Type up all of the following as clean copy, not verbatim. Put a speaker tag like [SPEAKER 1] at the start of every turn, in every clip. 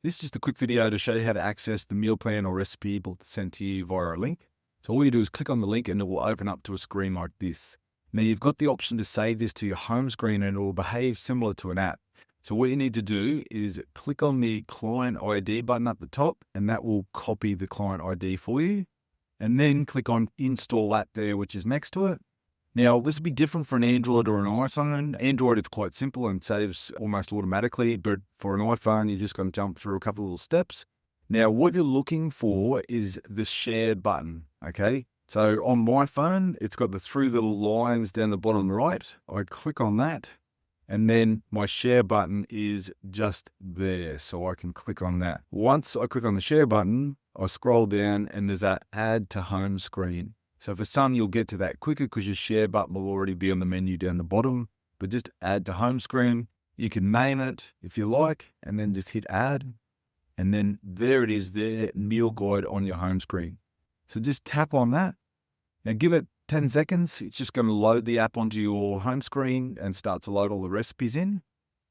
[SPEAKER 1] This is just a quick video to show you how to access the meal plan or recipe book sent to you via a link. So all you do is click on the link and it will open up to a screen like this. Now you've got the option to save this to your home screen and it will behave similar to an app. So what you need to do is click on the client ID button at the top and that will copy the client ID for you. And then click on install app there, which is next to it. Now, this would be different for an Android or an iPhone. Android, it's quite simple and saves almost automatically, but for an iPhone, you're just going to jump through a couple of little steps. Now, what you're looking for is the share button, okay? So on my phone, it's got the three little lines down the bottom right. I click on that, and then my share button is just there, so I can click on that. Once I click on the share button, I scroll down and there's that add to home screen. So for some, you'll get to that quicker because your share button will already be on the menu down the bottom, but just add to home screen. You can name it if you like, and then just hit add. And then there it is there, meal guide on your home screen. So just tap on that. Now give it 10 seconds. It's just going to load the app onto your home screen and start to load all the recipes in.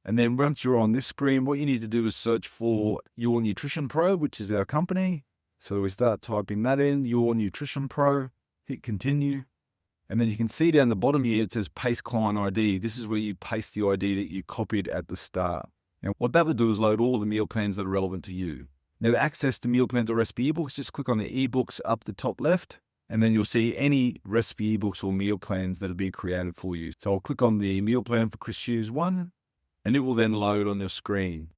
[SPEAKER 1] And then once you're on this screen, what you need to do is search for Your Nutrition Pro, which is our company. So we start typing that in, Your Nutrition Pro. Hit continue, and then you can see down the bottom here, it says paste client ID. This is where you paste the ID that you copied at the start. Now, what that would do is load all the meal plans that are relevant to you. Now, to access the meal plans or recipe ebooks, just click on the ebooks up the top left, and then you'll see any recipe ebooks or meal plans that have been created for you. So I'll click on the meal plan for Chris Hughes 1, and it will then load on your screen.